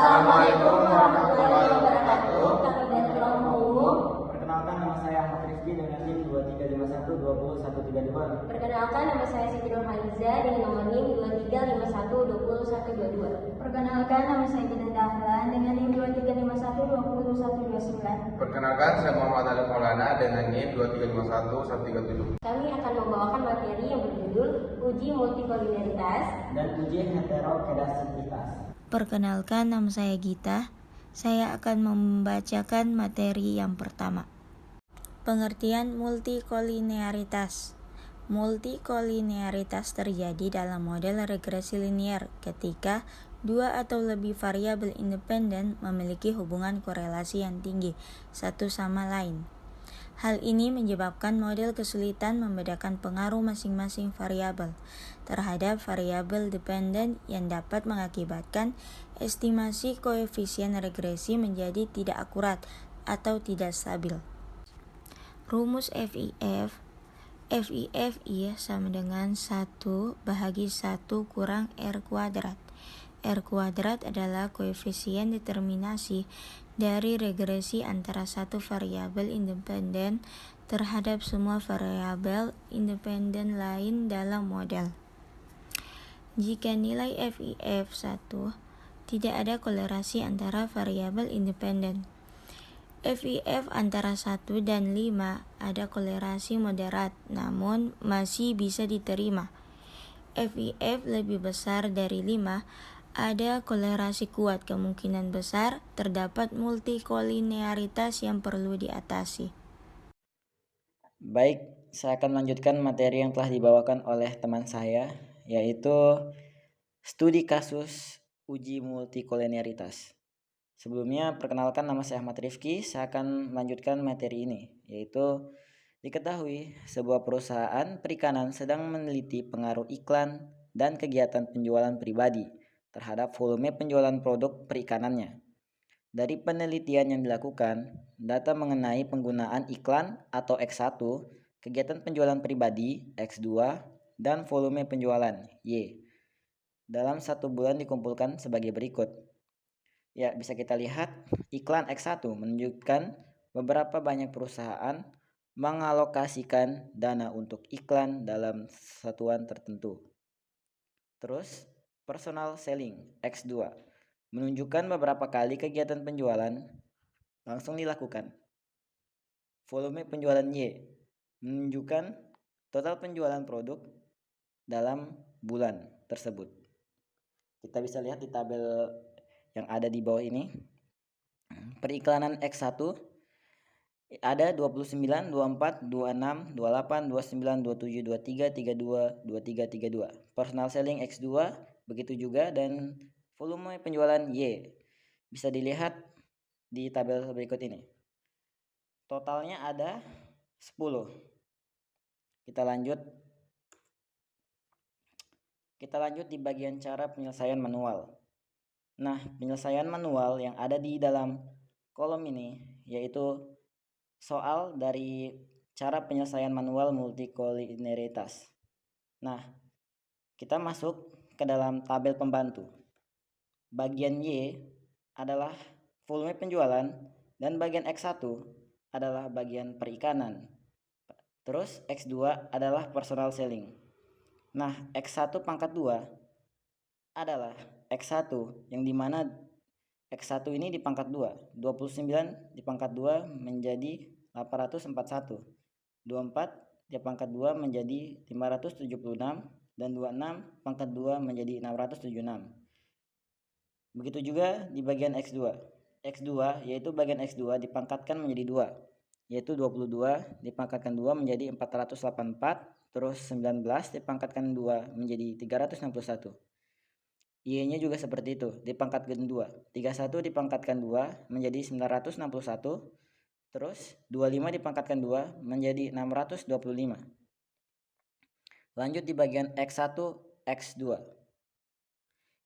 Assalamualaikum warahmatullahi wabarakatuh. Kami dari ruang umum. Perkenalkan, nama saya Ahmad Rizky dengan NIM 2351 20132. Perkenalkan, nama saya Siti Nurhaliza dengan nomor NIM 2351 20122. Perkenalkan, nama saya Gina Dahlan dengan NIM 2351 20129. Perkenalkan, saya Muhammad Ali Maulana dengan NIM 2351 137. Kami akan membawakan materi yang berjudul Uji Multikolinialitas dan uji heterokedasitas. Perkenalkan, nama saya Gita. Saya akan membacakan materi yang pertama. Pengertian multikolinearitas. Multikolinearitas terjadi dalam model regresi linier ketika dua atau lebih variabel independen memiliki hubungan korelasi yang tinggi satu sama lain. Hal ini menyebabkan model kesulitan membedakan pengaruh masing-masing variabel terhadap variabel dependen yang dapat mengakibatkan estimasi koefisien regresi menjadi tidak akurat atau tidak stabil. Rumus FIF. FIFI sama dengan 1 bahagi 1 kurang R kuadrat. R kuadrat adalah koefisien determinasi dari regresi antara satu variabel independen terhadap semua variabel independen lain dalam model. Jika nilai FIF 1 tidak ada kolerasi antara variabel independen. FIF antara 1 dan 5 ada kolerasi moderat namun masih bisa diterima. FIF lebih besar dari 5 ada kolerasi kuat, kemungkinan besar terdapat multikolinearitas yang perlu diatasi. Baik, saya akan melanjutkan materi yang telah dibawakan oleh teman saya, yaitu studi kasus uji multikolinearitas. Sebelumnya, perkenalkan, nama saya Ahmad Rifki. Saya akan melanjutkan materi ini, yaitu diketahui sebuah perusahaan perikanan sedang meneliti pengaruh iklan dan kegiatan penjualan pribadi terhadap volume penjualan produk perikanannya. Dari penelitian yang dilakukan, data mengenai penggunaan iklan atau X1, kegiatan penjualan pribadi X2, dan volume penjualan Y dalam 1 bulan dikumpulkan sebagai berikut. Ya, bisa kita lihat iklan X1 menunjukkan beberapa banyak perusahaan mengalokasikan dana untuk iklan dalam satuan tertentu. Terus, personal selling X2 menunjukkan beberapa kali kegiatan penjualan langsung dilakukan. Volume penjualan Y menunjukkan total penjualan produk dalam bulan tersebut. Kita bisa lihat di tabel yang ada di bawah ini. Periklanan X1 ada 29, 24, 26, 28, 29, 27, 23, 32, 23, 32. Personal selling X2 begitu juga, dan volume penjualan Y bisa dilihat di tabel berikut ini. Totalnya ada 10. Kita lanjut di bagian cara penyelesaian manual. Nah, penyelesaian manual yang ada di dalam kolom ini yaitu soal dari cara penyelesaian manual multikolinearitas. Nah, kita masuk ke dalam tabel pembantu. Bagian Y adalah volume penjualan dan bagian X1 adalah bagian perikanan. Terus X2 adalah personal selling. Nah, X1 pangkat 2 adalah X1 yang dimana X1 ini di pangkat 2, 29 di pangkat 2 menjadi 841, 24 di pangkat 2 menjadi 576, dan 26 pangkat 2 menjadi 676. Begitu juga di bagian X2. X2 yaitu bagian X2 dipangkatkan menjadi 2, yaitu 22 dipangkatkan 2 menjadi 484, terus 19 dipangkatkan 2 menjadi 361. Y-nya juga seperti itu, dipangkatkan 2. 31 dipangkatkan 2 menjadi 961, terus 25 dipangkatkan 2 menjadi 625. Lanjut di bagian X1, X2.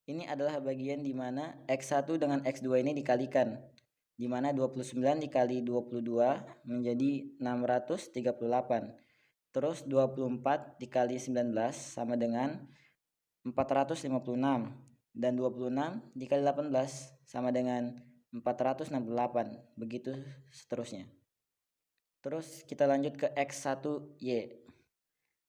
Ini adalah bagian di mana X1 dengan X2 ini dikalikan, di mana 29 dikali 22 menjadi 638. Terus 24 dikali 19 sama dengan 456. dan 26 dikali 18 sama dengan 468, begitu seterusnya. Terus kita lanjut ke X1Y.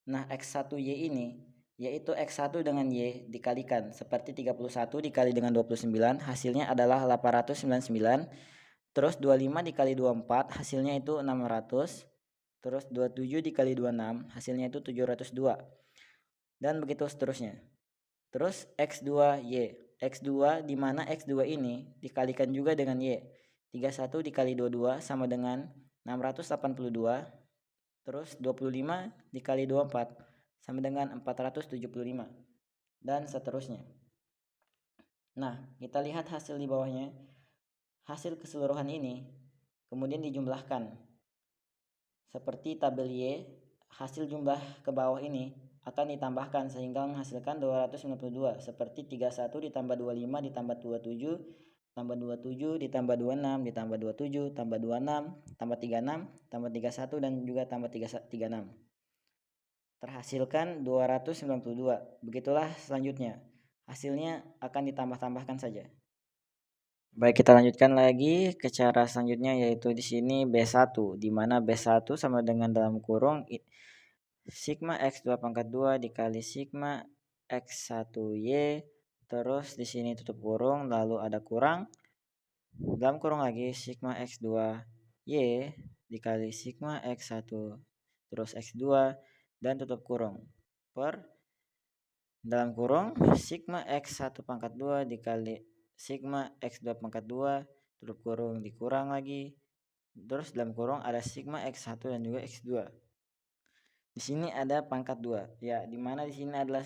Nah, X1Y ini yaitu X1 dengan Y dikalikan, seperti 31 dikali dengan 29 hasilnya adalah 899. Terus 25 dikali 24 hasilnya itu 600. Terus 27 dikali 26 hasilnya itu 702. Dan begitu seterusnya. Terus X2Y. X2 di mana X2 ini dikalikan juga dengan Y. 31 dikali 22 sama dengan 682. Terus 25 dikali 24 sama dengan 475. Dan seterusnya. Nah, kita lihat hasil di bawahnya. Hasil keseluruhan ini kemudian dijumlahkan. Seperti tabel Y, hasil jumlah ke bawah ini akan ditambahkan sehingga menghasilkan 292, seperti 31 ditambah 25 ditambah 27 tambah 27 ditambah 26 ditambah 27 tambah 26 tambah 36 tambah 31 dan juga tambah 36. Terhasilkan 292. Begitulah selanjutnya. Hasilnya akan ditambah-tambahkan saja. Baik, kita lanjutkan lagi ke cara selanjutnya, yaitu di sini B1, di mana B1 sama dengan dalam kurung sigma X2 pangkat 2 dikali sigma X1Y, terus di sini tutup kurung lalu ada kurang, dalam kurung lagi sigma X2Y dikali sigma X1 terus X2 dan tutup kurung per dalam kurung sigma X1 pangkat 2 dikali sigma X2 pangkat 2 tutup kurung dikurang lagi, terus dalam kurung ada sigma X1 dan juga X2. Di sini ada pangkat 2. Ya, di mana di sini adalah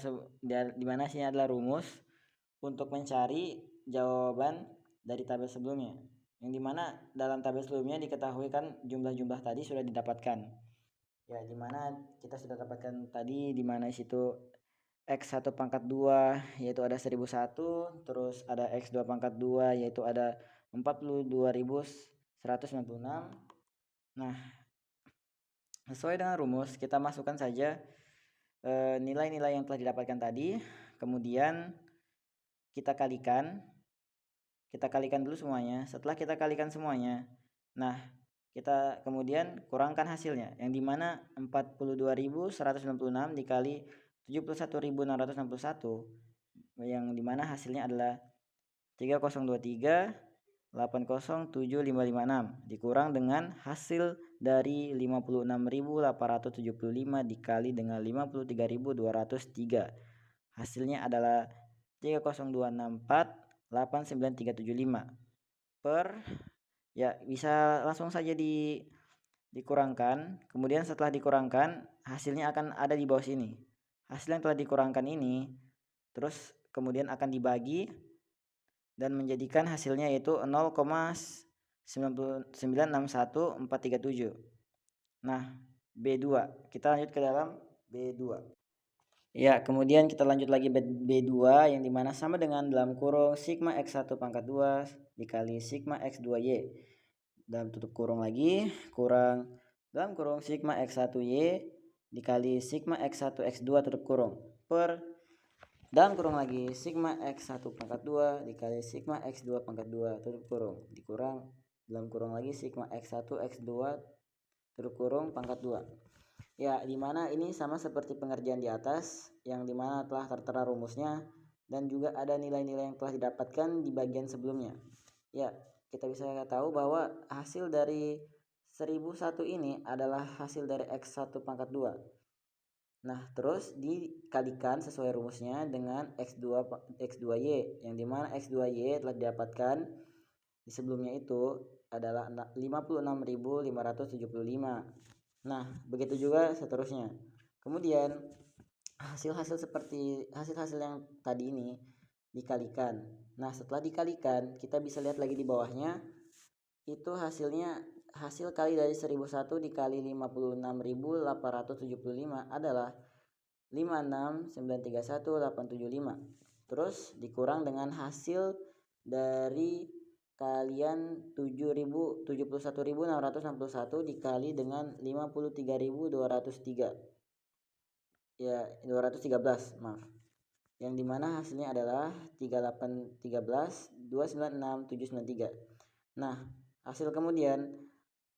rumus untuk mencari jawaban dari tabel sebelumnya. Yang dimana dalam tabel sebelumnya diketahui kan jumlah-jumlah tadi sudah didapatkan. Ya, dimana kita sudah dapatkan tadi, dimana situ X1 pangkat 2 yaitu ada 1001, terus ada X2 pangkat 2 yaitu ada 42.196. Nah, sesuai dengan rumus kita masukkan saja nilai-nilai yang telah didapatkan tadi, kemudian kita kalikan dulu semuanya. Setelah kita kalikan semuanya, nah kita kemudian kurangkan hasilnya, yang dimana 42.196 dikali 71.661, yang dimana hasilnya adalah 3023 807.556 dikurang dengan hasil dari 56.875 dikali dengan 53.203. Hasilnya adalah 30.264.89375 per, ya bisa langsung saja dikurangkan. Kemudian setelah dikurangkan hasilnya akan ada di bawah sini. Hasil yang telah dikurangkan ini terus kemudian akan dibagi dan menjadikan hasilnya yaitu 0,9961437. Nah, B2. Kita lanjut ke dalam B2. Ya, kemudian kita lanjut lagi B2 yang dimana sama dengan dalam kurung sigma X1 pangkat 2 dikali sigma X2Y. Dalam tutup kurung lagi, kurang dalam kurung sigma X1Y dikali sigma X1 X2 tutup kurung per dalam kurung lagi sigma X1 pangkat 2 dikali sigma X2 pangkat 2 tutup kurung dikurang dalam kurung lagi sigma X1 X2 tutup kurung pangkat 2. Ya, dimana ini sama seperti pengerjaan di atas, yang dimana telah tertera rumusnya dan juga ada nilai-nilai yang telah didapatkan di bagian sebelumnya. Ya, kita bisa tahu bahwa hasil dari 1001 ini adalah hasil dari X1 pangkat 2. Nah, terus dikalikan sesuai rumusnya dengan X2Y, yang dimana X2Y telah didapatkan di sebelumnya itu adalah 56.575. Nah, begitu juga seterusnya. Kemudian hasil-hasil yang tadi ini dikalikan. Nah, setelah dikalikan kita bisa lihat lagi di bawahnya itu hasil kali dari 1001 dikali 56.875 adalah 56.931.875. Terus dikurang dengan hasil dari kalian 71.661 dikali dengan 53.203. Ya, 213, maaf. yang dimana hasilnya adalah 3813, 296, 793. Nah, hasil kemudian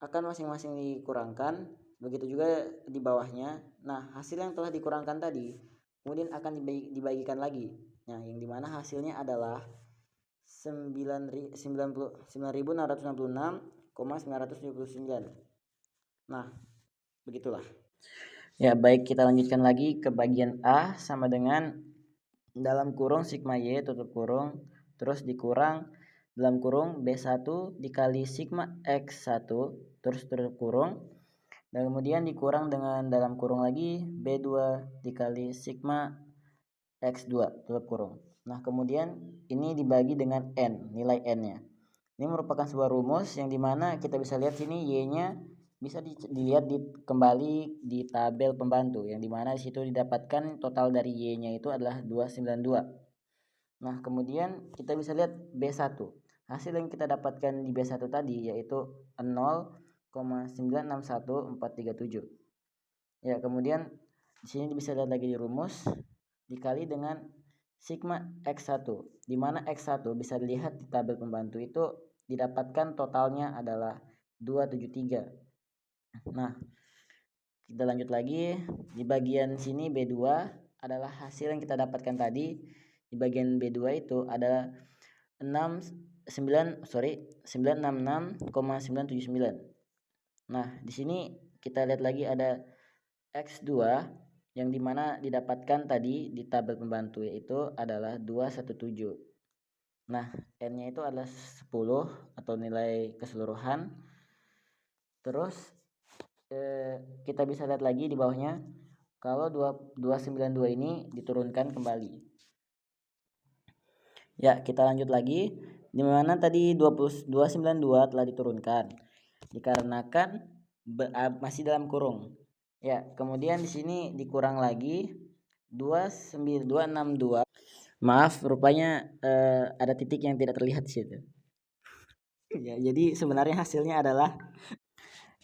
akan masing-masing dikurangkan, begitu juga di bawahnya. Nah, hasil yang telah dikurangkan tadi kemudian akan dibagikan lagi. Nah, yang dimana hasilnya adalah 9.666,979. Nah, begitulah. Ya, baik, kita lanjutkan lagi ke bagian A, sama dengan dalam kurung sigma Y tutup kurung terus dikurang dalam kurung B1 dikali sigma X1 terus tutup kurung, dan kemudian dikurang dengan dalam kurung lagi B2 dikali sigma X2 tutup kurung. Nah, kemudian ini dibagi dengan N, nilai N-nya. Ini merupakan sebuah rumus yang dimana kita bisa lihat sini Y-nya bisa dilihat kembali di tabel pembantu, yang dimana di situ didapatkan total dari Y-nya itu adalah 292. Nah, kemudian kita bisa lihat B1. Hasil yang kita dapatkan di B1 tadi yaitu 0,961437. Ya, kemudian di sini bisa lihat lagi di rumus dikali dengan sigma X1, di mana X1 bisa dilihat di tabel pembantu itu didapatkan totalnya adalah 273. Nah, kita lanjut lagi di bagian sini B2 adalah hasil yang kita dapatkan tadi. Di bagian B2 itu ada 966,979. Nah, di sini kita lihat lagi ada X2 yang dimana didapatkan tadi di tabel pembantu yaitu adalah 217. Nah, N-nya itu adalah 10 atau nilai keseluruhan. Terus kita bisa lihat lagi di bawahnya kalau 292 ini diturunkan kembali. Ya, kita lanjut lagi. Di mana tadi 292 telah diturunkan dikarenakan masih dalam kurung. Ya, kemudian di sini dikurang lagi 262. Maaf, rupanya ada titik yang tidak terlihat di situ. Ya, jadi sebenarnya hasilnya adalah,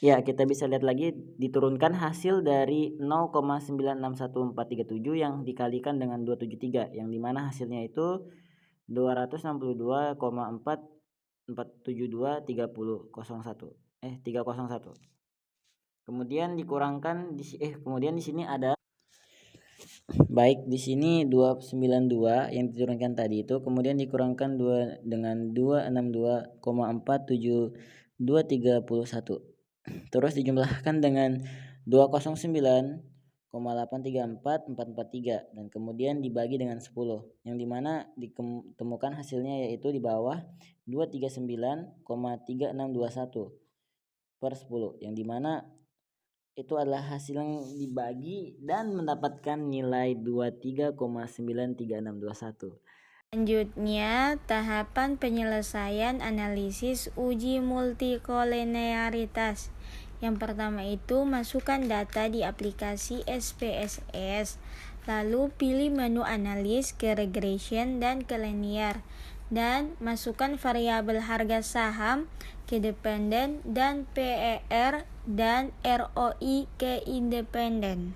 ya, kita bisa lihat lagi diturunkan hasil dari 0,961437 yang dikalikan dengan 273, yang dimana hasilnya itu 262,472,301. Kemudian dikurangkan kemudian di sini ada, baik, di sini 292 yang diturunkan tadi itu kemudian dikurangkan dengan 262,472,301. Terus dijumlahkan dengan 209,834,443 dan kemudian dibagi dengan 10, yang dimana ditemukan hasilnya yaitu di bawah 239,3621 per 10, yang dimana itu adalah hasil yang dibagi dan mendapatkan nilai 23,93621. Selanjutnya, tahapan penyelesaian analisis uji multikolenearitas. Yang pertama itu masukkan data di aplikasi SPSS, lalu pilih menu analis ke regression dan ke linear, dan masukkan variabel harga saham ke dependen dan PER dan ROI ke independen.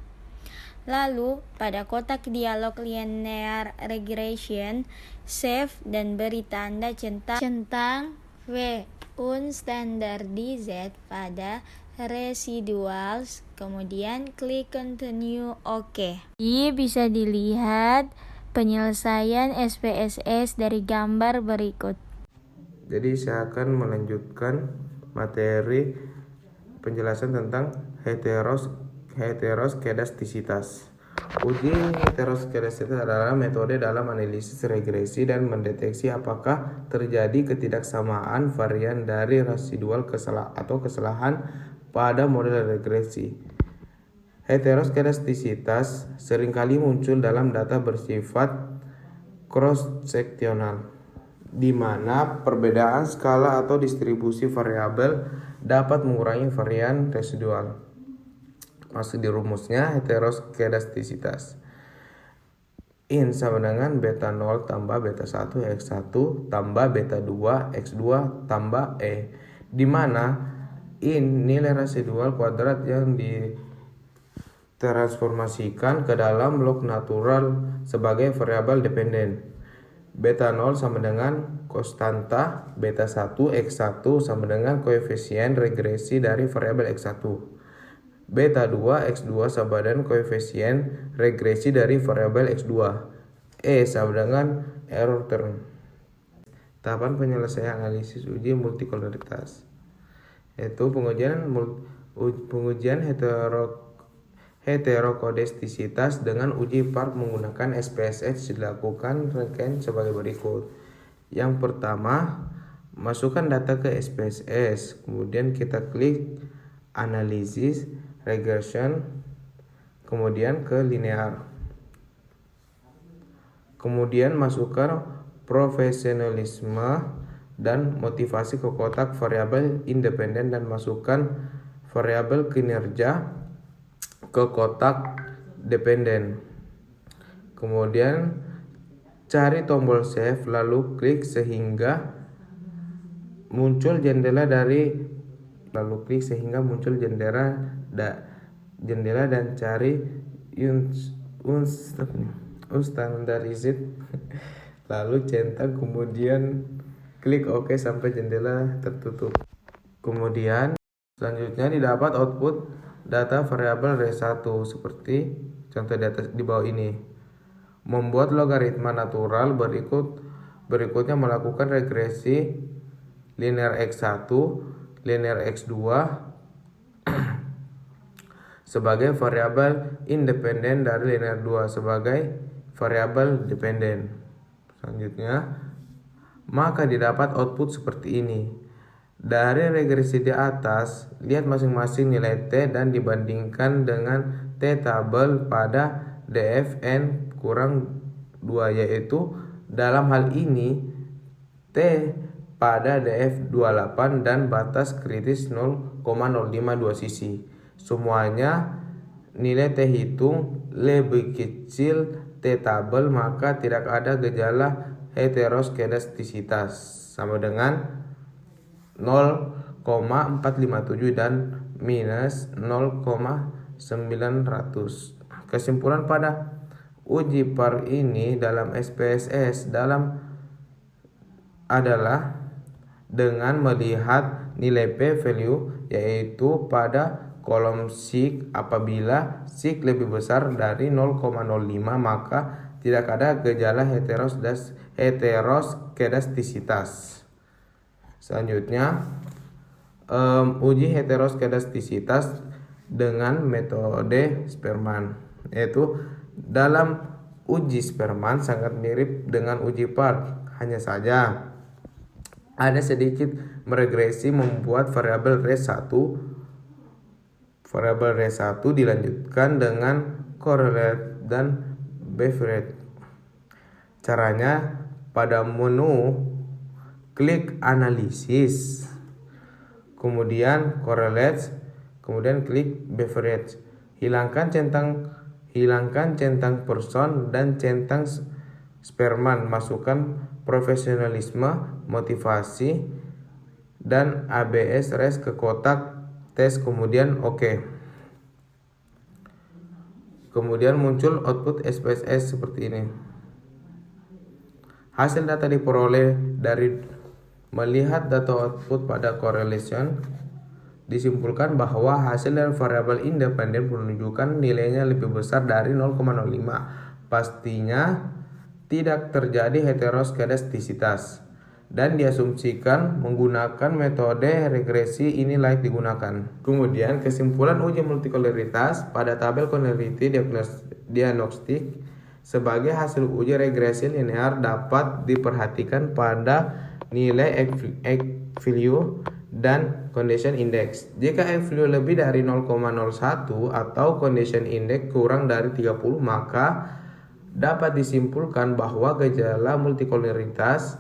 Lalu, pada kotak dialog linear regression, save dan beri tanda centang W unstandardized pada residuals, kemudian klik continue OK. Ini bisa dilihat penyelesaian SPSS dari gambar berikut. Jadi saya akan melanjutkan materi penjelasan tentang heteroskedastisitas. Uji heteroskedastisitas adalah metode dalam analisis regresi dan mendeteksi apakah terjadi ketidaksamaan varian dari residual atau kesalahan pada model regresi. Heteroskedastisitas seringkali muncul dalam data bersifat cross-seksional, di mana perbedaan skala atau distribusi variabel dapat mengurangi varian residual. Masuk di rumusnya heteroskedastisitas. In sama dengan beta 0 tambah beta 1 X1 tambah beta 2 X2 tambah E, di mana in nilai residual kuadrat yang transformasikan ke dalam log natural sebagai variabel dependen. Beta 0 sama dengan konstanta beta 1 X1 sama dengan koefisien regresi dari variabel X1. Beta 2 X2 sama dengan koefisien regresi dari variabel X2. E sama dengan error term. Tahapan penyelesaian analisis uji multikoloritas yaitu pengujian heterokodestisitas dengan uji part menggunakan SPSS dilakukan rangkaian sebagai berikut. Yang pertama, masukkan data ke SPSS, kemudian kita klik analisis, regression, kemudian ke linear. Kemudian masukkan profesionalisme dan motivasi ke kotak variabel independen dan masukkan variabel kinerja ke kotak dependen. Kemudian cari tombol save lalu klik sehingga muncul jendela dan cari unstandarized lalu centang, kemudian klik OK sampai jendela tertutup. Kemudian selanjutnya didapat output data variabel R1 seperti contoh data di bawah ini. Membuat logaritma natural berikutnya melakukan regresi linear X1, linear X2 sebagai variabel independen dari linear 2 sebagai variabel dependen. Selanjutnya, maka didapat output seperti ini. Dari regresi di atas, lihat masing-masing nilai T dan dibandingkan dengan T tabel pada DFN kurang 2, yaitu dalam hal ini T pada DF28 dan batas kritis 0,052 sisi. Semuanya nilai T hitung lebih kecil T tabel, maka tidak ada gejala heteroskedastisitas sama dengan 0,457 dan minus 0,900. Kesimpulan pada uji par ini dalam SPSS adalah dengan melihat nilai p-value yaitu pada kolom sig apabila sig lebih besar dari 0,05 maka tidak ada gejala heteroskedastisitas. Selanjutnya, uji heteroskedastisitas dengan metode Spearman, yaitu dalam uji Spearman sangat mirip dengan uji par, hanya saja ada sedikit meregresi membuat variabel R1 dilanjutkan dengan correlate dan Beveridge. Caranya pada menu klik analisis, kemudian correlate, kemudian klik Beveridge. Hilangkan centang person dan centang Spearman, masukkan profesionalisme, motivasi, dan ABS res ke kotak tes, kemudian OK. Kemudian muncul output SPSS seperti ini. Hasil data diperoleh dari melihat data output pada correlation. Disimpulkan bahwa hasil dari variabel independen menunjukkan nilainya lebih besar dari 0,05. Pastinya tidak terjadi heteroskedastisitas dan diasumsikan menggunakan metode regresi ini layak digunakan. Kemudian kesimpulan uji multikoloritas pada tabel connectivity diagnostik sebagai hasil uji regresi linear dapat diperhatikan pada nilai X-value dan condition index. Jika X-value lebih dari 0,01 atau condition index kurang dari 30, maka dapat disimpulkan bahwa gejala multikoloritas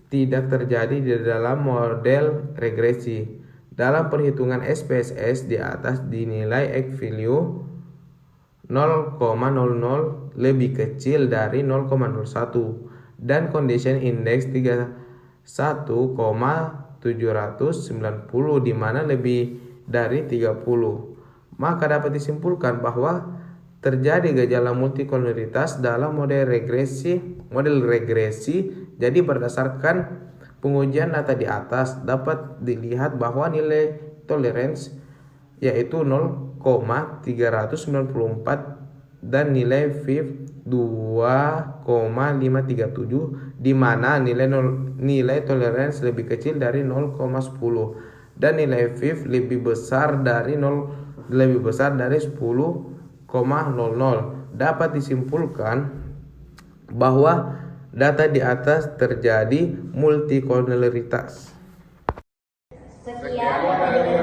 tidak terjadi di dalam model regresi. Dalam perhitungan SPSS di atas dinilai X-value 0,00 lebih kecil dari 0,01 dan condition index 1,790 di mana lebih dari 30. Maka dapat disimpulkan bahwa terjadi gejala multikolonialitas dalam model regresi. Jadi berdasarkan pengujian data di atas dapat dilihat bahwa nilai toleransi yaitu 0,394 dan nilai FIV 2,537, di mana nilai toleransi lebih kecil dari 0,10 dan nilai FIV lebih besar dari 10,00. Dapat disimpulkan bahwa data di atas terjadi multikolonialitas. Sekian materi